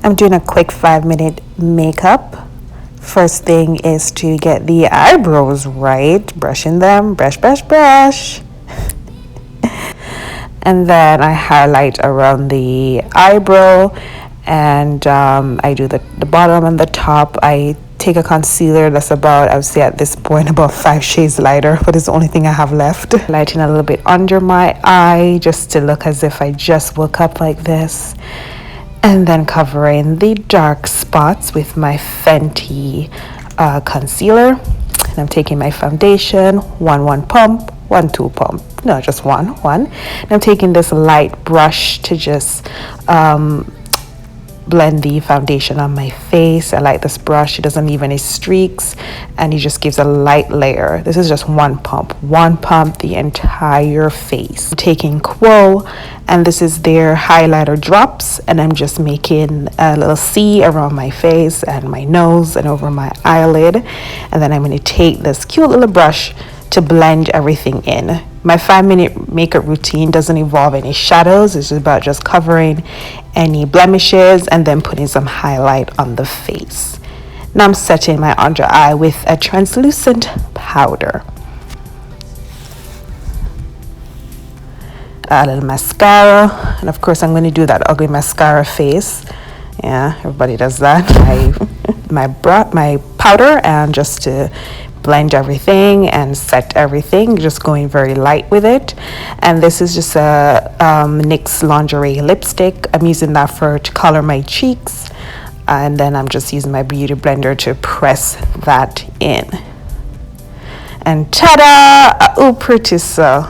I'm doing a quick 5-minute makeup. First thing is to get the eyebrows right, brushing them, brush, brush, brush. And then I highlight around the eyebrow, and I do the bottom and the top. I take a concealer that's about, I would say at this point, about 5 shades lighter, but it's the only thing I have left. Lighting a little bit under my eye just to look as if I just woke up like this. And then covering the dark spots with my Fenty concealer. And I'm taking my foundation, one pump, 2 pump. No, just one. And I'm taking this light brush to just blend the foundation on my face. I like this brush. It doesn't leave any streaks, and it just gives a light layer. This is just one pump the entire face. I'm taking Quo, and this is their highlighter drops, and I'm just making a little C around my face and my nose and over my eyelid. And then I'm going to take this cute little brush to blend everything in. My 5-minute makeup routine doesn't involve any shadows. It's about just covering any blemishes and then putting some highlight on the face. Now I'm setting my under eye with a translucent powder. A little mascara, and of course I'm going to do that ugly mascara face. Yeah, everybody does that. my powder, and just to blend everything and set everything, just going very light with it. And this is just a NYX lingerie lipstick. I'm using that to color my cheeks, and then I'm just using my beauty blender to press that in. And ta-da! Oh, pretty so.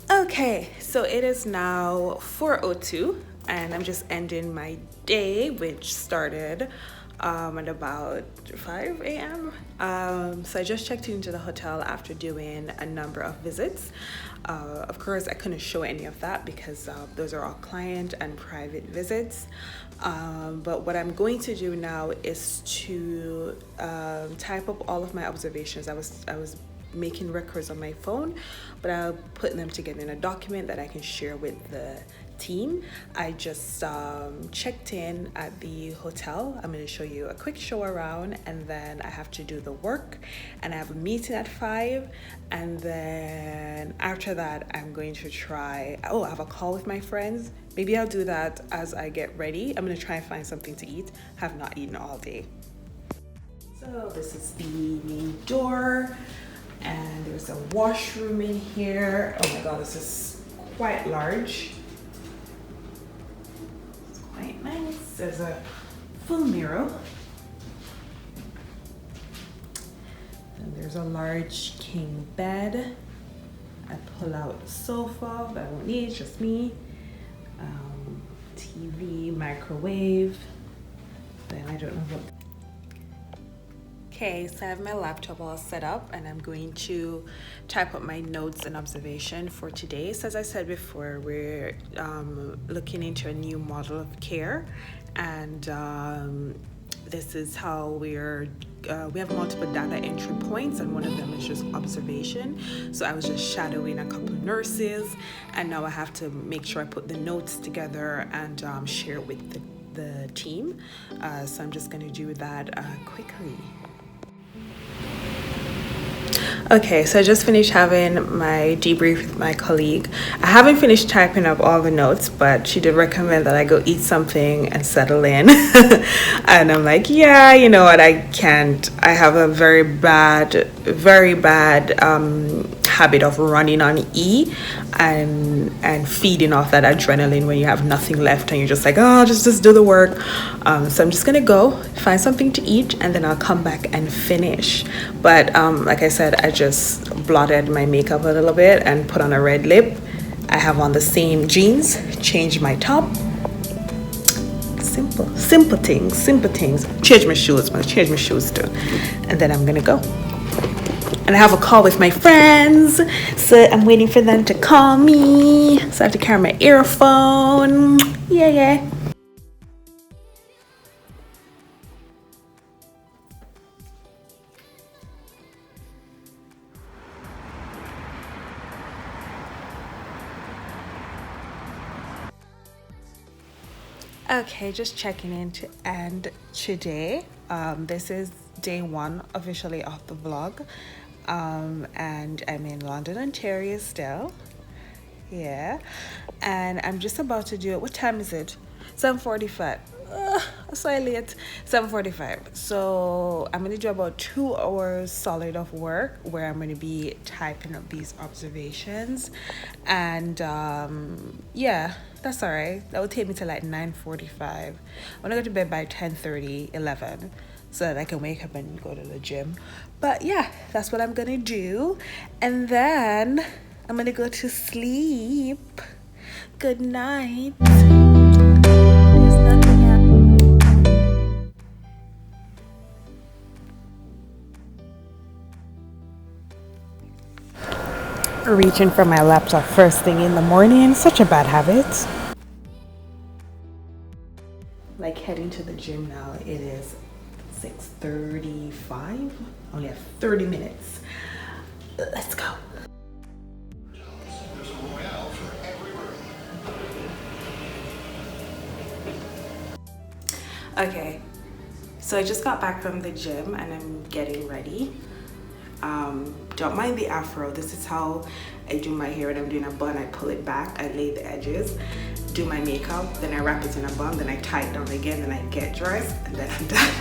Okay, so it is now 4:02, and I'm just ending my day, which started at about 5 a.m. So I just checked into the hotel after doing a number of visits. Of course, I couldn't show any of that because those are all client and private visits. But what I'm going to do now is to type up all of my observations. I was making records on my phone, but I'll put them together in a document that I can share with the team. I just checked in at the hotel. I'm going to show you a quick show around, and then I have to do the work, and I have a meeting at 5, and then after that I'm going to I have a call with my friends. Maybe I'll do that as I get ready. I'm going to try and find something to eat. Have not eaten all day. So this is the main door, and there's a washroom in here. Oh my god, this is quite large. It's quite nice. There's a full mirror, and there's a large king bed. I pull out the sofa that I won't need, it's just me. TV, microwave. Then I don't know what. Okay, so I have my laptop all set up, and I'm going to type up my notes and observation for today. So as I said before, we're looking into a new model of care, and this is how we have multiple data entry points, and one of them is just observation. So I was just shadowing a couple of nurses, and now I have to make sure I put the notes together and share it with the team. So I'm just going to do that quickly. Okay, so I just finished having my debrief with my colleague. I haven't finished typing up all the notes, but she did recommend that I go eat something and settle in. And I'm like, yeah, you know what, I can't. I have a very bad habit of running on E and feeding off that adrenaline when you have nothing left and you're just like, oh, just do the work. So I'm just gonna go find something to eat and then I'll come back and finish. But like I said, I just blotted my makeup a little bit and put on a red lip. I have on the same jeans, changed my top. Simple things. Change my shoes too. And then I'm gonna go. And I have a call with my friends, so I'm waiting for them to call me. So I have to carry my earphone. Yeah. Okay, just checking in to end today. This is day 1 officially of the vlog. And I'm in London, Ontario still. Yeah. And I'm just about to do it. What time is it? 7:45. So late. 7:45. So I'm gonna do about 2 hours solid of work where I'm gonna be typing up these observations. And yeah, that's all right. That will take me to like 9:45. I'm gonna go to bed by 10:30, 11, so that I can wake up and go to the gym. But yeah, that's what I'm gonna do. And then I'm gonna go to sleep. Good night. There's nothing else. Reaching for my laptop first thing in the morning, such a bad habit. Like heading to the gym now, it is 6:35. Only have 30 minutes. Let's go. Okay, so I just got back from the gym and I'm getting ready. Don't mind the afro. This is how I do my hair when I'm doing a bun. I pull it back, I lay the edges, do my makeup, then I wrap it in a bun, then I tie it down again, then I get dressed, and then I'm done.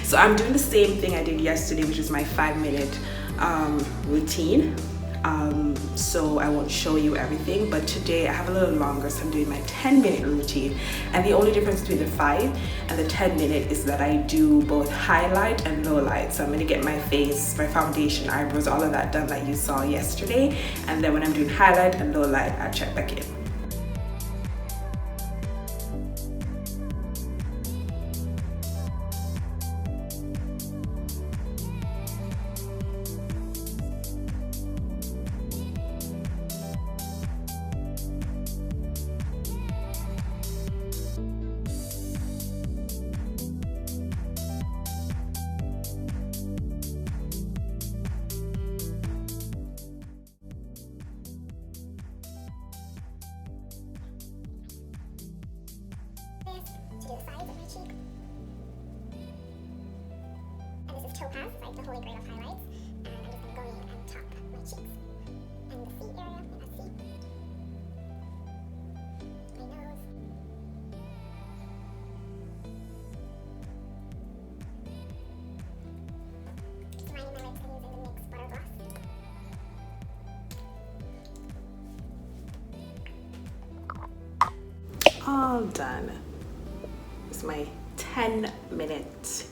So I'm doing the same thing I did yesterday, which is my 5-minute routine. So I won't show you everything, but today I have a little longer, so I'm doing my 10-minute routine. And the only difference between the 5 and the 10-minute is that I do both highlight and low light. So I'm gonna get my face, my foundation, eyebrows, all of that done like you saw yesterday. And then when I'm doing highlight and low light, I'll check back in. Topaz, like the holy grail of highlights, and I'm just going to go in and top my cheeks and the C area, my nose. Just lining my lips and using the NYX butter gloss. All done. It's my 10-minute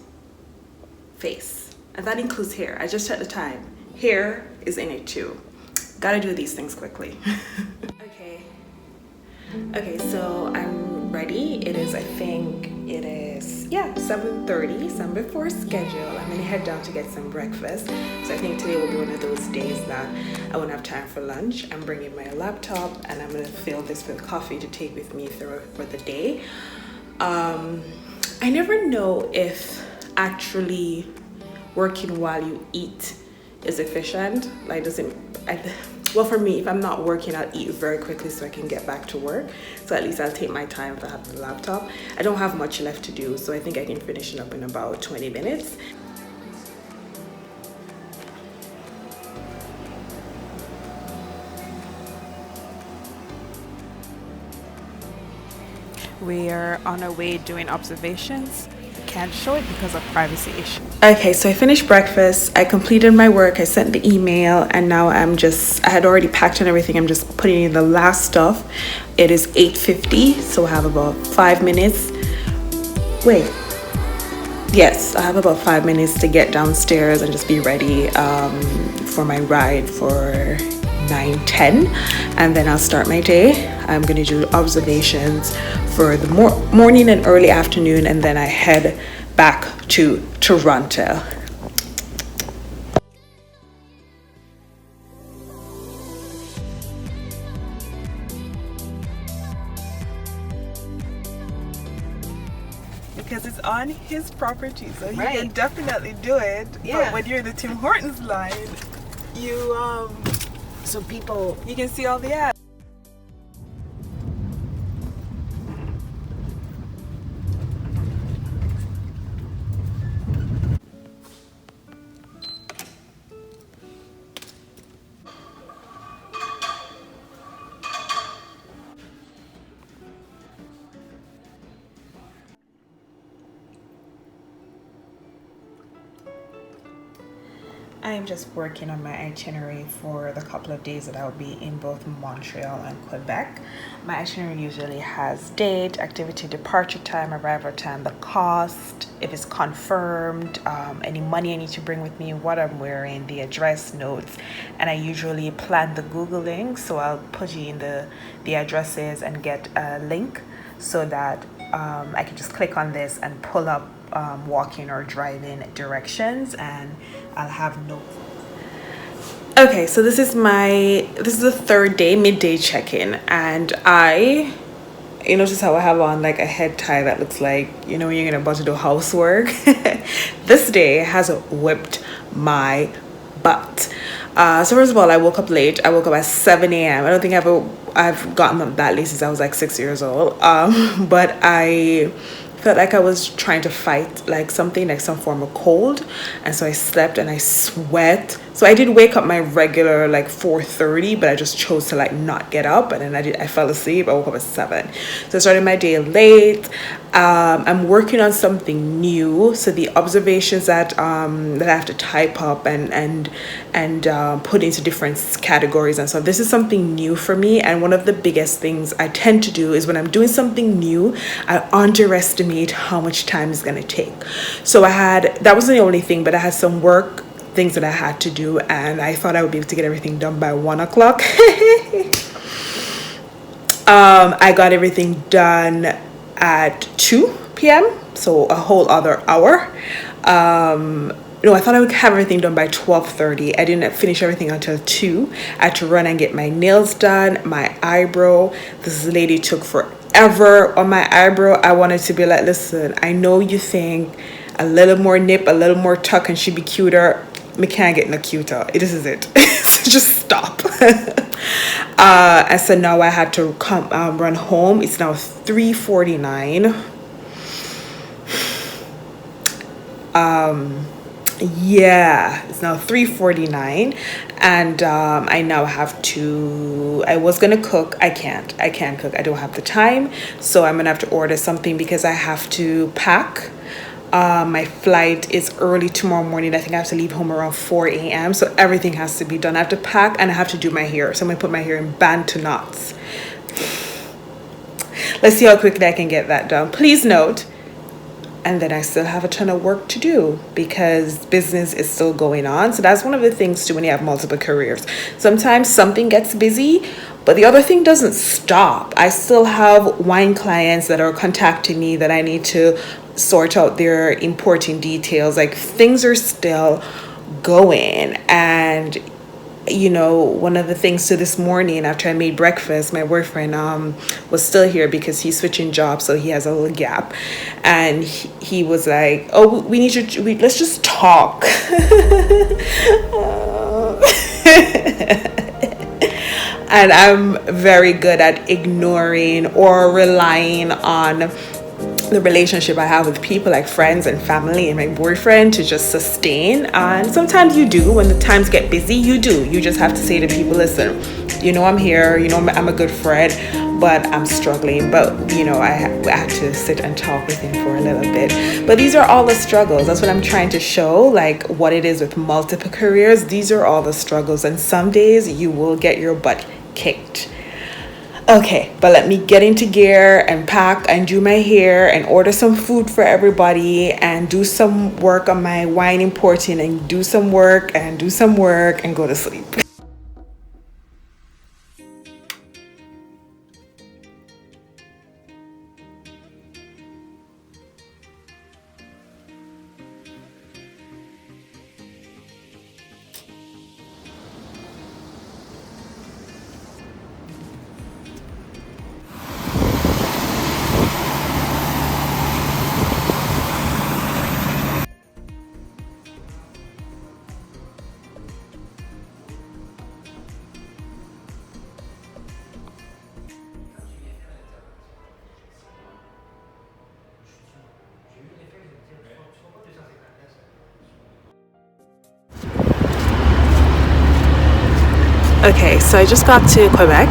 face, and that includes hair. I just checked the time. Hair is in it too. Gotta do these things quickly. Okay, so I'm ready. It is, I think it is, yeah, 7:30, so I'm before schedule. I'm gonna head down to get some breakfast. So I think today will be one of those days that I won't have time for lunch. I'm bringing my laptop and I'm gonna fill this with coffee to take with me through for the day. I never know if actually working while you eat is efficient. Like, well, for me, if I'm not working, I'll eat very quickly so I can get back to work. So at least I'll take my time if I have the laptop. I don't have much left to do, so I think I can finish it up in about 20 minutes. We are on our way doing observations. can't show it because of privacy issues. Okay, so I finished breakfast, I completed my work, I sent the email, and now I had already packed and everything. I'm just putting in the last stuff. It is 8:50, so I have about 5 minutes. Wait. Yes, I have about 5 minutes to get downstairs and just be ready for my ride for 9:10, and then I'll start my day. I'm gonna do observations for the morning and early afternoon, and then I head back to Toronto. Because it's on his property, so he Right. can definitely do it. Yeah. But when you're in the Tim Hortons line, you So people, you can see all the ads. I'm just working on my itinerary for the couple of days that I'll be in both Montreal and Quebec. My itinerary usually has date, activity, departure time, arrival time, the cost, if it's confirmed, any money I need to bring with me, what I'm wearing, the address notes, and I usually plan the Googling, so I'll put you in the addresses and get a link so that I can just click on this and pull up walking or driving directions, and I'll have notes. Okay, so this is the third day, midday check-in, and you notice how I have on like a head tie that looks like, when you're about to do housework. This day has whipped my butt. So first of all, I woke up late. I woke up at 7 a.m. I don't think I've gotten up that late since I was like 6 years old. But I felt like I was trying to fight like something, like some form of cold, and so I slept and I sweat. So I did wake up my regular like 4:30, but I just chose to like not get up, and then I fell asleep. I woke up at 7, so I started my day late. I'm working on something new, so the observations that I have to type up and put into different categories, and so this is something new for me. And one of the biggest things I tend to do is when I'm doing something new, I underestimate how much time it's gonna take. So that wasn't the only thing, but I had some work things that I had to do, and I thought I would be able to get everything done by 1 o'clock. I got everything done at 2 p.m, so a whole other hour. No, I thought I would have everything done by 12:30. I didn't finish everything until 2. I had to run and get my nails done, my eyebrow. This lady took forever on my eyebrow. I wanted to be like, listen, I know you think a little more nip, a little more tuck, and she'd be cuter. Me can't get no cuter. This is it. So just stop. And so now I had to run home. It's now 3:49. Yeah, it's now 3:49, and I now have to. I was gonna cook. I can't cook. I don't have the time, so I'm gonna have to order something because I have to pack. My flight is early tomorrow morning. I think I have to leave home around 4 a.m. So everything has to be done. I have to pack and I have to do my hair. So I'm gonna put my hair in bantu knots. Let's see how quickly I can get that done. Please note, and then I still have a ton of work to do because business is still going on. So that's one of the things too when you have multiple careers. Sometimes something gets busy, but the other thing doesn't stop. I still have wine clients that are contacting me that I need to sort out their importing details. Like things are still going. And one of the things to this morning after I made breakfast, my boyfriend was still here because he's switching jobs, so he has a little gap, and he was like, "Oh, let's just talk." And I'm very good at ignoring or relying on the relationship I have with people like friends and family and my boyfriend to just sustain. And sometimes you do, when the times get busy, you do. You just have to say to people, listen, you know, I'm here, you know, I'm a good friend, but I'm struggling. But, you know, I had to sit and talk with him for a little bit. But these are all the struggles. That's what I'm trying to show, like what it is with multiple careers. These are all the struggles. And some days you will get your butt kicked. Okay, but let me get into gear and pack and do my hair and order some food for everybody and do some work on my wine importing and do some work and go to sleep. Okay, so I just got to Quebec.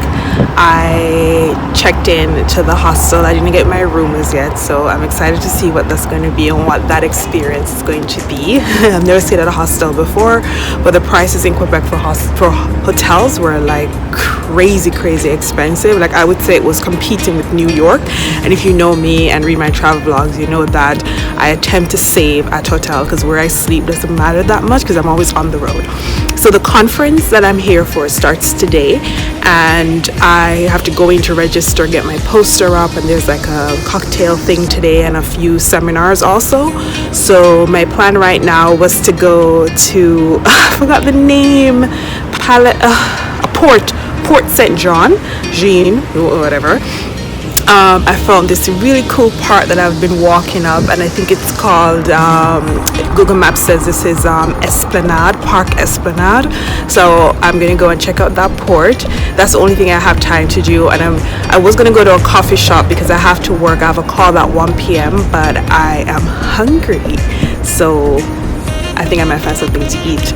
I checked in to the hostel. I didn't get my room as yet, so I'm excited to see what that's going to be and what that experience is going to be. I've never stayed at a hostel before, but the prices in Quebec for hotels were like crazy expensive. Like I would say it was competing with New York. And if you know me and read my travel vlogs, you know that I attempt to save at hotel because where I sleep doesn't matter that much because I'm always on the road. So the conference that I'm here for starts today, and I have to go in to register, get my poster up, and there's like a cocktail thing today and a few seminars also. So my plan right now was to go to I forgot the name, Port St. Jean, whatever. I found this really cool part that I've been walking up, and I think it's called, Google Maps says this is Park Esplanade. So I'm gonna go and check out that port. That's the only thing I have time to do, and I was gonna go to a coffee shop because I have to work. I have a call at 1 p.m. but I am hungry, so I think I might find something to eat.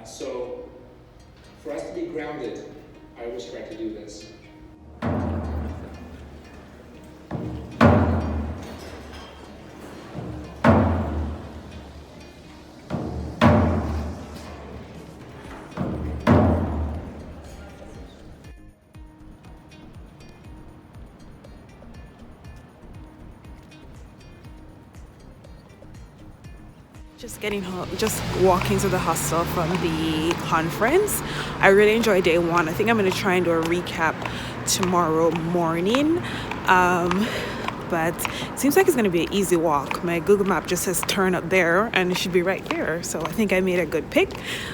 So for us to be grounded, I always try to do this. Just getting home, just walking to the hostel from the conference. I really enjoyed day one. I think I'm going to try and do a recap tomorrow morning. But it seems like it's going to be an easy walk. My Google map just says turn up there and it should be right there. So I think I made a good pick.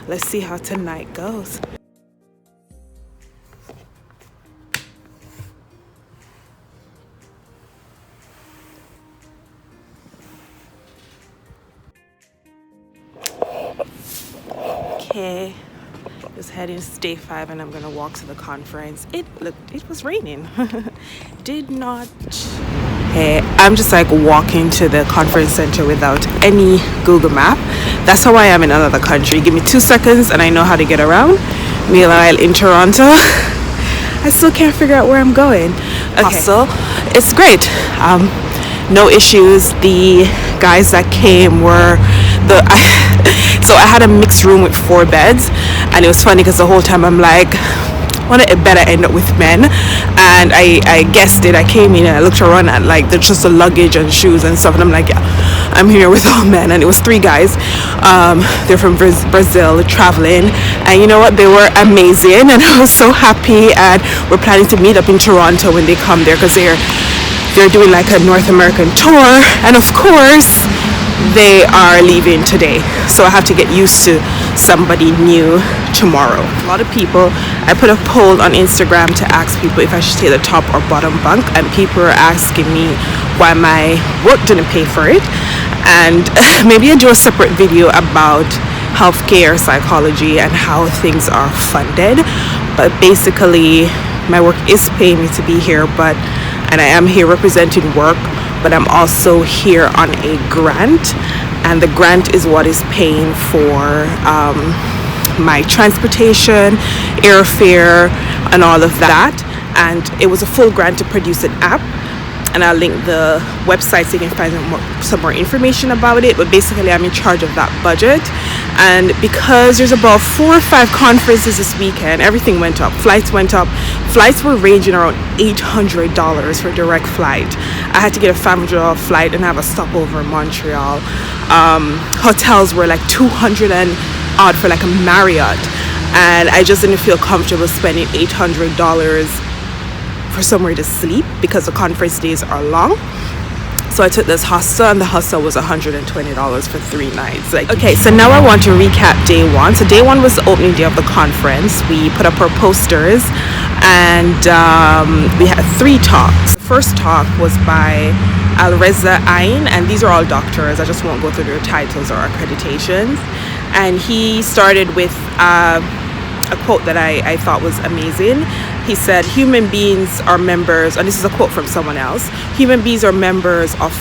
Let's see how tonight goes. Okay, just heading to day 5 and I'm gonna walk to the conference. It was raining. Did not Hey, I'm just like walking to the conference center without any Google map. That's how I am in another country. Give me 2 seconds and I know how to get around. Meanwhile, in Toronto, I still can't figure out where I'm going. Okay, so it's great. No issues. The guys that came were so I had a mixed room with 4 beds, and it was funny because the whole time I'm like, wanted it better end up with men, and I guessed it. I came in and I looked around at like just the luggage and shoes and stuff, and I'm like, yeah, I'm here with all men. And it was 3 guys. They're from Brazil traveling, and you know what, they were amazing, and I was so happy. And we're planning to meet up in Toronto when they come there, because they're doing like a North American tour, and of course they are leaving today, so I have to get used to somebody new tomorrow. A lot of people, I put a poll on Instagram to ask people if I should take the top or bottom bunk, and people are asking me why my work didn't pay for it. And maybe I do a separate video about healthcare, psychology, and how things are funded. But basically my work is paying me to be here, and I am here representing work, but I'm also here on a grant, and the grant is what is paying for my transportation, airfare, and all of that. And it was a full grant to produce an app, and I'll link the website so you can find some more information about it. But basically I'm in charge of that budget, and because there's about 4 or 5 conferences this weekend, everything went up. Flights went up. Flights were ranging around $800 for direct flight. I had to get a $500 flight and have a stopover in Montreal. Hotels were like $200 and odd for like a Marriott, and I just didn't feel comfortable spending $800 for somewhere to sleep because the conference days are long. So I took this hostel, and the hostel was $120 for 3 nights. Okay, so now I want to recap day 1. So day 1 was the opening day of the conference. We put up our posters, and we had 3 talks. The first talk was by Alreza Ain, and these are all doctors. I just won't go through their titles or accreditations. And he started with a quote that I thought was amazing. He said, human beings are members, and this is a quote from someone else, human beings are members of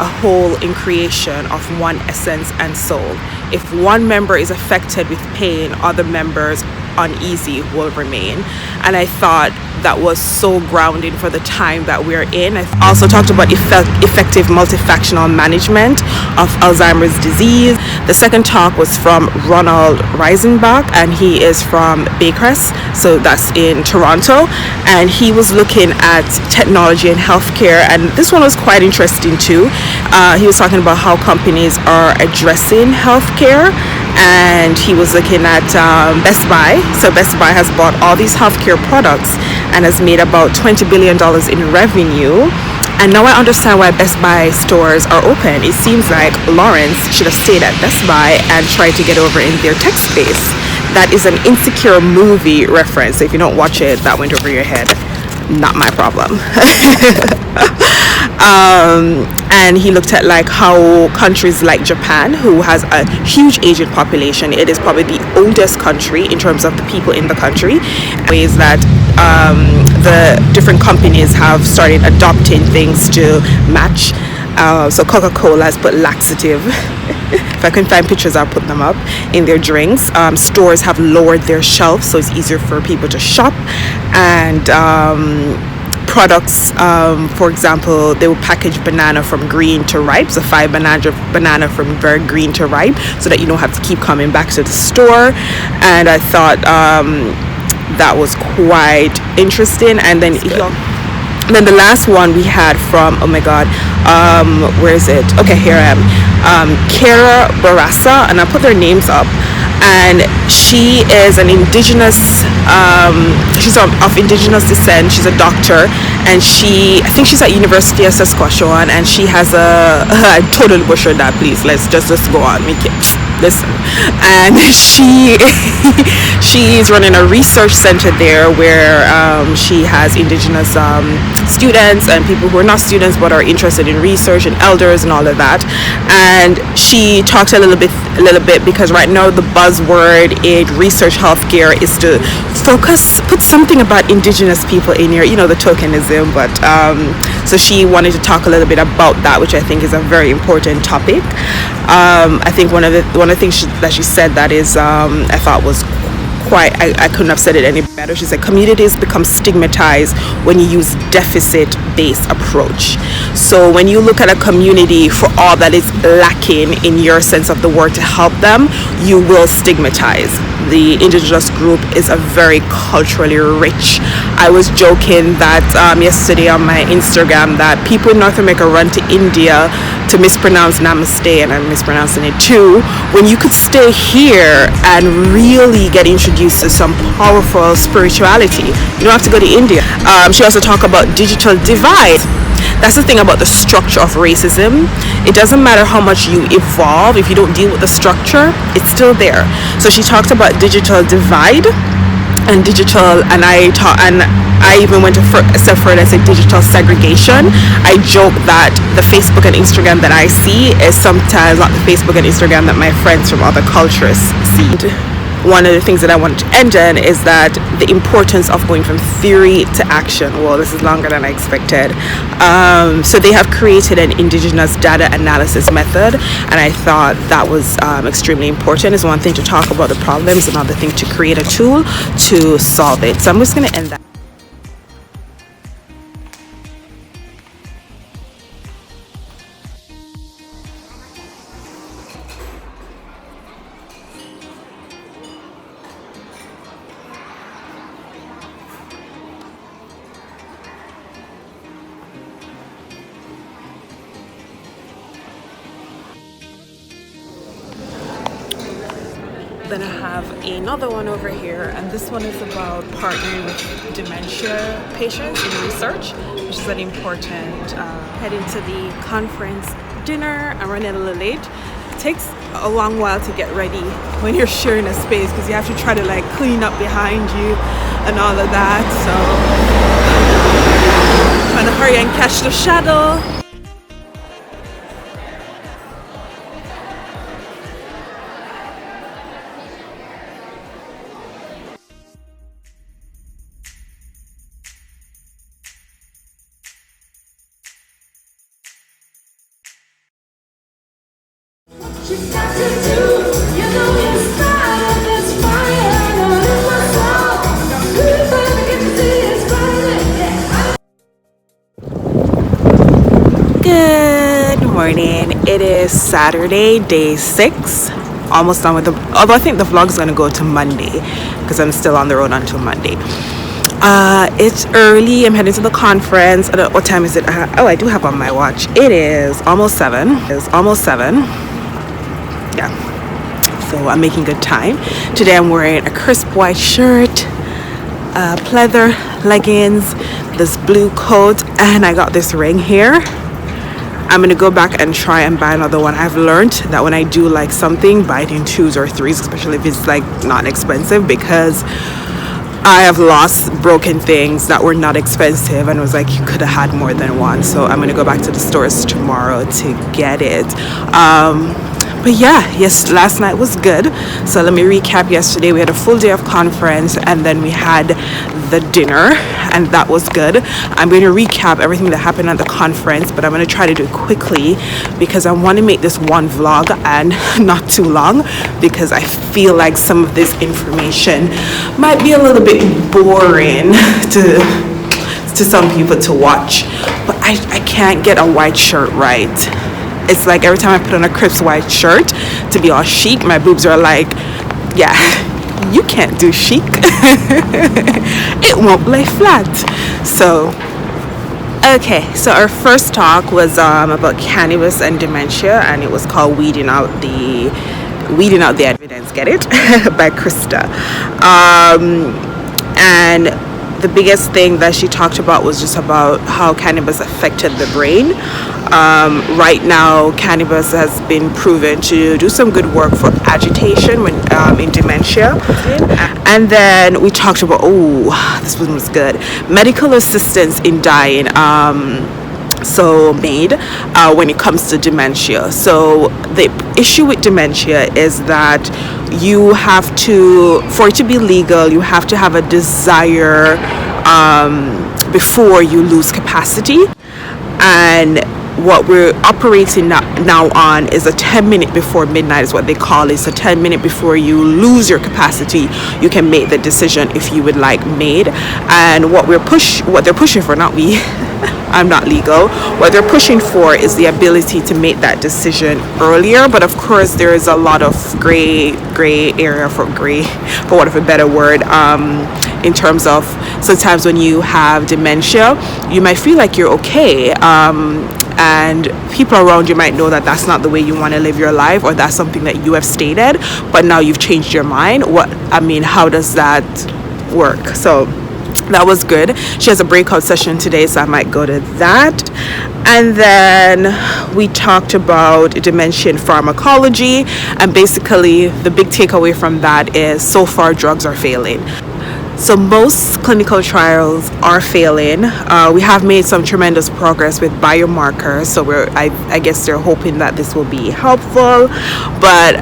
a whole in creation of one essence and soul. If one member is affected with pain, other members uneasy will remain. And I thought that was so grounding for the time that we're in. I also talked about effective multifactional management of Alzheimer's disease. The second talk was from Ronald Reisenbach, and he is from Baycrest, so that's in Toronto, and he was looking at technology and healthcare, and this one was quite interesting too. He was talking about how companies are addressing healthcare, and he was looking at Best Buy. So Best Buy has bought all these healthcare products and has made about $20 billion in revenue. And now I understand why Best Buy stores are open. It seems like Lawrence should have stayed at Best Buy and tried to get over in their tech space. That is an Insecure movie reference. So if you don't watch it, that went over your head. Not my problem. And he looked at like how countries like Japan, who has a huge aging population, it is probably the oldest country in terms of the people in the country, ways that the different companies have started adopting things to match. So Coca-Cola has put laxative, if I can find pictures I'll put them up, in their drinks. Stores have lowered their shelves so it's easier for people to shop, and products, for example, they will package banana from green to ripe, so 5 banana from very green to ripe, so that you don't have to keep coming back to the store. And I thought that was quite interesting. And then the last one we had from, oh my god, where is it? Okay, here I am. Kara Barassa, and I put their names up. And she is an indigenous, she's of indigenous descent. She's a doctor, and I think she's at University of Saskatchewan, and she has I totally butchered that, please, let's just go on, listen. And she's running a research center there where she has indigenous students and people who are not students but are interested in research, and elders and all of that. And she talked a little bit a little bit, because right now the buzzword in research healthcare is to put something about indigenous people in here, the tokenism. But so she wanted to talk a little bit about that, which I think is a very important topic. I think one of the things that she said that is I thought was I couldn't have said it any better. She said communities become stigmatized when you use deficit-based approach. So when you look at a community for all that is lacking in your sense of the word to help them, you will stigmatize. The indigenous group is a very culturally rich. I was joking that yesterday on my Instagram that people in North America run to India to mispronounce namaste, and I'm mispronouncing it too, when you could stay here and really get introduced to some powerful spirituality. You don't have to go to India. She also talked about digital divide. That's the thing about the structure of racism. It doesn't matter how much you evolve, if you don't deal with the structure, it's still there. So she talked about digital divide and I even went a step further and said digital segregation. I joke that the Facebook and Instagram that I see is sometimes not the Facebook and Instagram that my friends from other cultures see. One of the things that I wanted to end on is that the importance of going from theory to action. Well, this is longer than I expected. So they have created an indigenous data analysis method, and I thought that was extremely important. It's one thing to talk about the problems, another thing to create a tool to solve it. So I'm just going to end that. Then I have another one over here, and this one is about partnering with dementia patients in research, which is an important heading to the conference dinner. I'm running a little late. It takes a long while to get ready when you're sharing a space, because you have to try to clean up behind you and all of that. So trying to hurry and catch the shuttle. Good morning. It is Saturday, day 6. Almost done with although I think the vlog is going to go to Monday because I'm still on the road until Monday. It's early. I'm heading to the conference. What time is it? I do have on my watch. It is almost 7. Yeah. So I'm making good time. Today I'm wearing a crisp white shirt, pleather leggings, this blue coat, and I got this ring here. I'm gonna go back and try and buy another one. I've learned that when I do like something, buy it in 2s or 3s, especially if it's not expensive, because I have lost broken things that were not expensive and was like, you could have had more than one. So I'm gonna go back to the stores tomorrow to get it. But yeah, yes, last night was good. So let me recap yesterday. We had a full day of conference, and then we had the dinner, and that was good. I'm going to recap everything that happened at the conference, but I'm going to try to do it quickly because I want to make this one vlog and not too long, because I feel like some of this information might be a little bit boring to some people to watch. But I can't get a white shirt right. It's like every time I put on a crisp white shirt to be all chic, my boobs are like, yeah, you can't do chic. It won't lay flat. So, okay, so our first talk was about cannabis and dementia, and it was called Weeding Out the Evidence, get it? By Krista. And the biggest thing that she talked about was just about how cannabis affected the brain. Right now, cannabis has been proven to do some good work for agitation when in dementia. And then we talked about, this one was good, medical assistance in dying. so made when it comes to dementia. So the issue with dementia is that you have to, for it to be legal, you have to have a desire before you lose capacity. And what we're operating now on is a 10-minute before midnight is what they call it. It's a 10-minute before you lose your capacity, you can make the decision if you would like made. And what they're pushing for, not we, I'm not legal, what they're pushing for is the ability to make that decision earlier. But of course there is a lot of gray area, for want of a better word, in terms of sometimes when you have dementia you might feel like you're okay, and people around you might know that that's not the way you want to live your life, or that's something that you have stated, but now you've changed your mind. How does that work? So that was good. She has a breakout session today, so I might go to that. And then we talked about dementia and pharmacology, and basically the big takeaway from that is so far drugs are failing. So most clinical trials are failing. We have made some tremendous progress with biomarkers, so I guess they're hoping that this will be helpful. But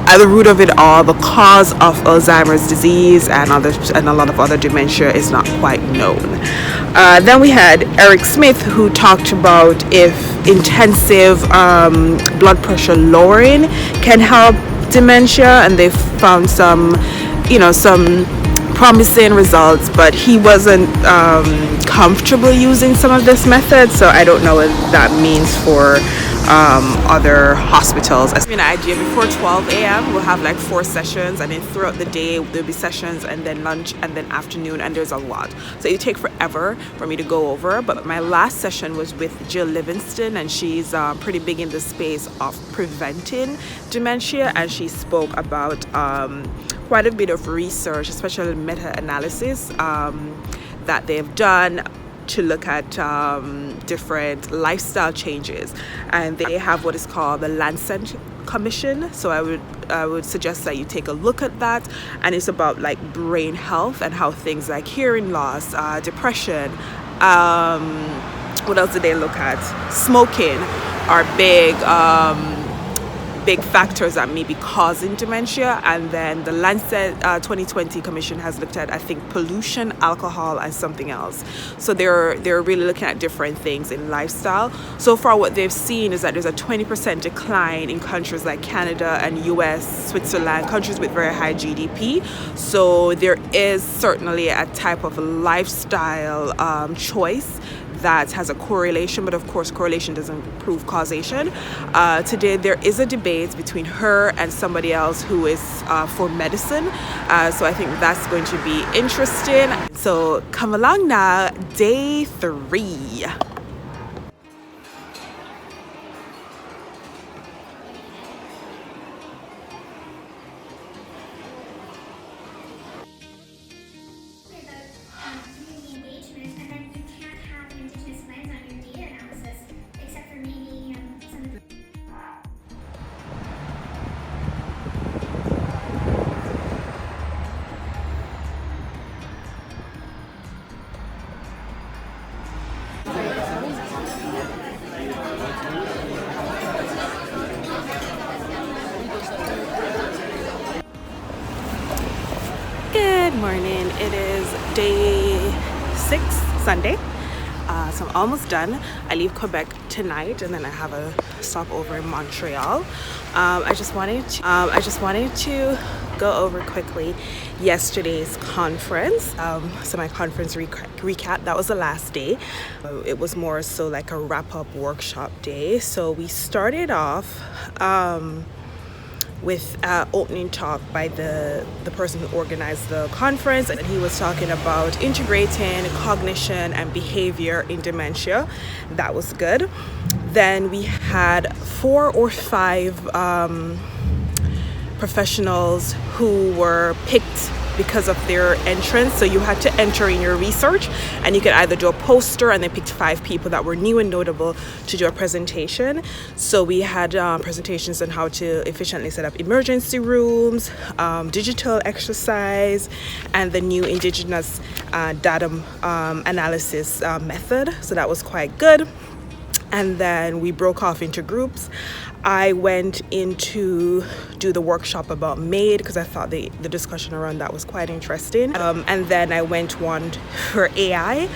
at the root of it all, the cause of Alzheimer's disease and a lot of other dementia is not quite known. Then we had Eric Smith, who talked about if intensive blood pressure lowering can help dementia, and they found some promising results, but he wasn't comfortable using some of this method, so I don't know what that means for other hospitals. As an idea, before 12 a.m. we'll have like 4 sessions, and then throughout the day there'll be sessions, and then lunch, and then afternoon, and there's a lot, so it take forever for me to go over. But my last session was with Jill Livingston, and she's pretty big in the space of preventing dementia, and she spoke about quite a bit of research, especially meta-analysis that they've done to look at different lifestyle changes, and they have what is called the Lancet Commission. So I would suggest that you take a look at that, and it's about like brain health and how things like hearing loss, depression, what else did they look at? Smoking are big factors that may be causing dementia. And then the Lancet 2020 Commission has looked at, I think, pollution, alcohol, and something else. So they're really looking at different things in lifestyle. So far what they've seen is that there's a 20% decline in countries like Canada and US, Switzerland, countries with very high GDP. So there is certainly a type of lifestyle choice that has a correlation, but of course correlation doesn't prove causation. Today there is a debate between her and somebody else who is for medicine, so I think that's going to be interesting. So come along now, day 3. Good morning. It is day 6, Sunday. So I'm almost done. I leave Quebec tonight, and then I have a stopover in Montreal. I just wanted to go over quickly yesterday's conference. So my conference recap, that was the last day. It was more so like a wrap-up workshop day. So we started off with opening talk by the person who organized the conference, and he was talking about integrating cognition and behavior in dementia. That was good. Then we had 4 or 5 professionals who were picked because of their entrance. So you had to enter in your research, and you could either do a poster, and they picked 5 people that were new and notable to do a presentation. So we had presentations on how to efficiently set up emergency rooms, digital exercise, and the new indigenous data analysis method. So that was quite good. and then we broke off into groups. I went in to do the workshop about MAID because I thought the discussion around that was quite interesting. And then I went one for AI.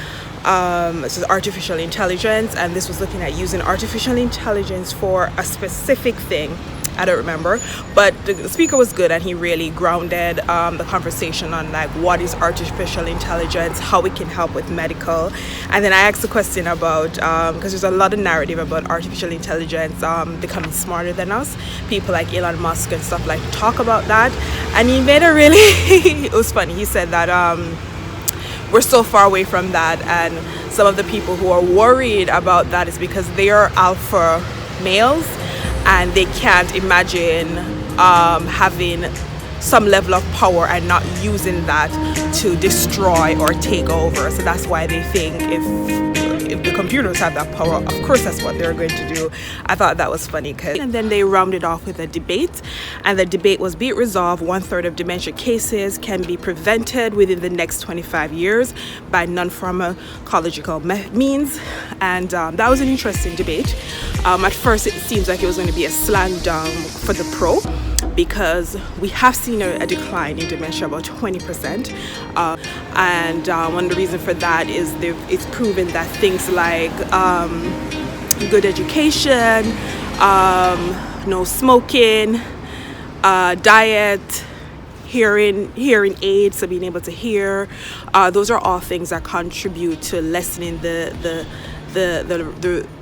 This is artificial intelligence, and this was looking at using artificial intelligence for a specific thing. I don't remember, but the speaker was good, and he really grounded the conversation on like what is artificial intelligence, how it can help with medical. And then I asked a question about because there's a lot of narrative about artificial intelligence becoming smarter than us. People like Elon Musk and stuff like to talk about that, and he made a really it was funny. He said that we're so far away from that, and some of the people who are worried about that is because they are alpha males and they can't imagine having some level of power and not using that to destroy or take over. So that's why they think if the computers have that power, of course that's what they're going to do. I thought that was funny. And then they rounded off with a debate, and the debate was, be it resolved, 1/3 of dementia cases can be prevented within the next 25 years by non-pharmacological means. And that was an interesting debate. At first it seems like it was going to be a slam dunk for the pro, because we have seen a decline in dementia, about 20%. And one of the reasons for that is it's proven that things like good education, no smoking, diet, hearing aids, so being able to hear, those are all things that contribute to lessening the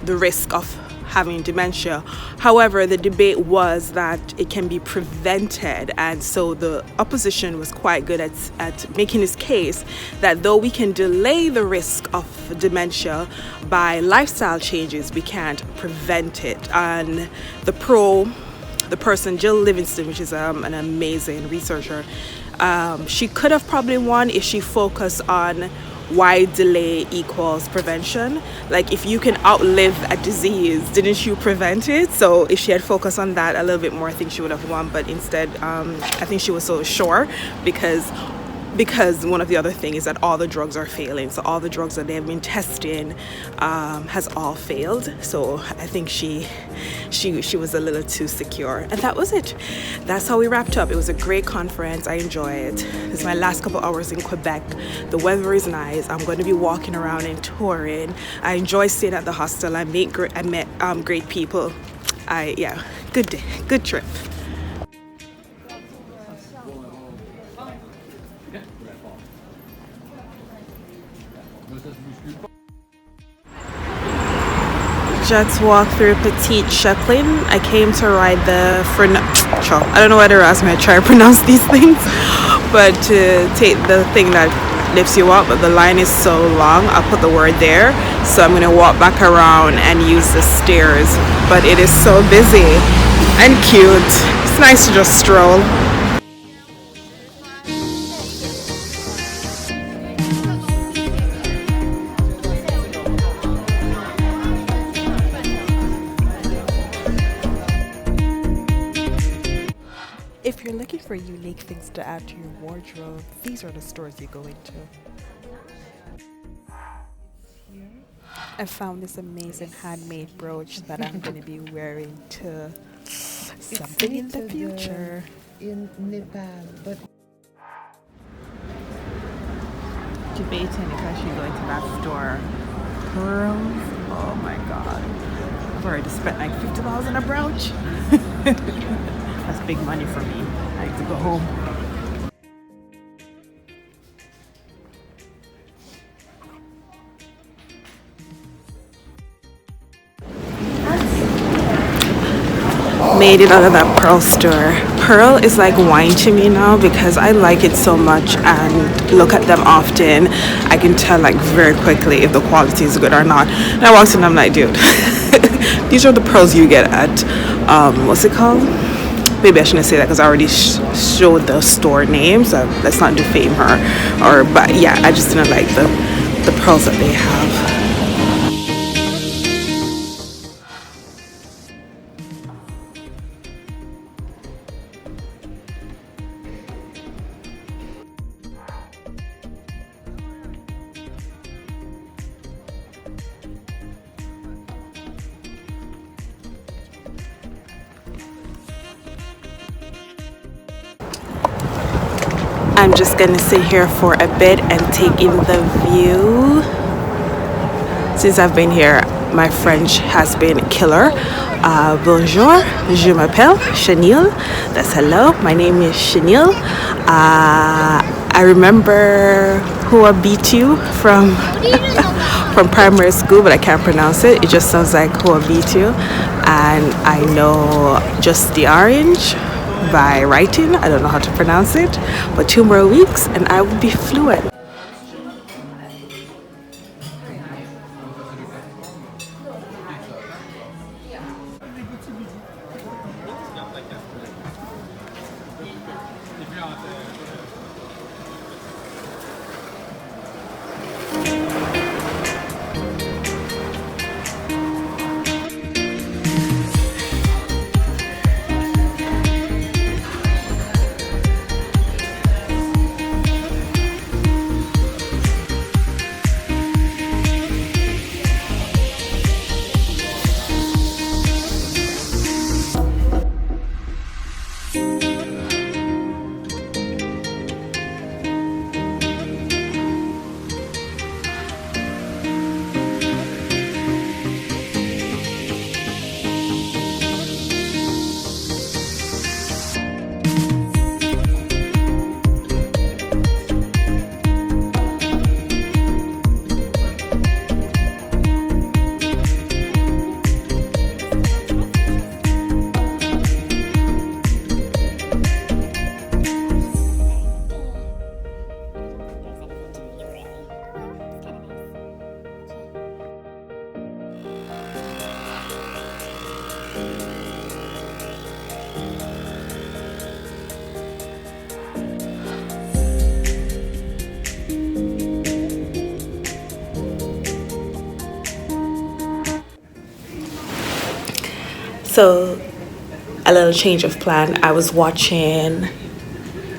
risk of having dementia. However, the debate was that it can be prevented, and so the opposition was quite good at making this case that though we can delay the risk of dementia by lifestyle changes, we can't prevent it. And the person, Jill Livingston, which is an amazing researcher, she could have probably won if she focused on why delay equals prevention. Like, if you can outlive a disease, didn't you prevent it? So if she had focused on that a little bit more, I think she would have won. But instead, I think she was so sure because one of the other things is that all the drugs are failing. So all the drugs that they've been testing has all failed. So I think she was a little too secure, and that was it. That's how we wrapped up. It was a great conference. I enjoyed it. This is my last couple hours in Quebec. The weather is nice. I'm going to be walking around and touring. I enjoy staying at the hostel. I met great people. Good day, good trip. Just walked through Petite Chaplin. I came to ride the I don't know whether I was going to try to pronounce these things, but to take the thing that lifts you up, but the line is so long. I'll put the word there, so I'm going to walk back around and use the stairs, but it is so busy and cute. It's nice to just stroll. If you're looking for unique things to add to your wardrobe, these are the stores you go into. I found this amazing handmade brooch that I'm going to be wearing to something in the future. In Nepal, but Debating if I should go into that store. Pearls? Oh my god. I've already spent like $50 on a brooch. That's big money for me. I have to go home. Made it out of that Pearl store. Pearl is like wine to me now because I like it so much and look at them often. I can tell like very quickly if the quality is good or not. And I walked in and I'm like, dude, these are the pearls you get at, what's it called? Maybe I shouldn't say that because I already showed the store name, so let's not defame her. But yeah, I just didn't like the pearls that they have. I'm just gonna sit here for a bit and take in the view. Since I've been here, my French has been killer. Bonjour, je m'appelle Chanel. That's hello. My name is Chanel. I remember who I beat you from from primary school, but I can't pronounce it. It just sounds like who I beat you. And I know just the orange by writing. I don't know how to pronounce it, but 2 more weeks and I will be fluent. So, a little change of plan. I was watching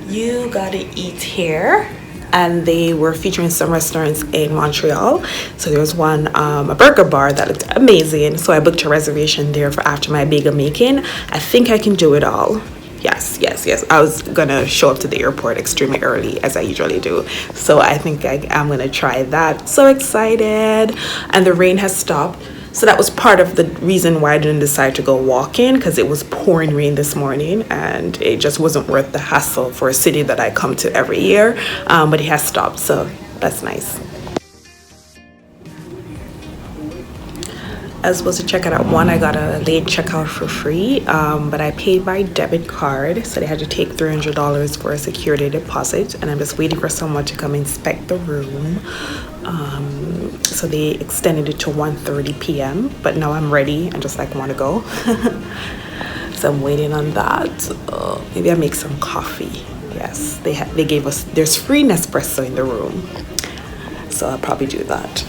You Gotta Eat Here, and they were featuring some restaurants in Montreal. So there was one, a burger bar that looked amazing. So I booked a reservation there for after my bagel making. I think I can do it all. Yes. I was gonna show up to the airport extremely early, as I usually do. So I think I'm gonna try that. So excited. And the rain has stopped. So that was part of the reason why I didn't decide to go walking, because it was pouring rain this morning and it just wasn't worth the hassle for a city that I come to every year. But it has stopped, so that's nice. I was supposed to check out at 1. I got a late checkout for free, but I paid by debit card, so they had to take $300 for a security deposit, and I'm just waiting for someone to come inspect the room. So they extended it to 1:30 p.m. but now I'm ready and just like want to go. So I'm waiting on that. Maybe I make some coffee. Yes, they gave us, there's free Nespresso in the room, so I'll probably do that.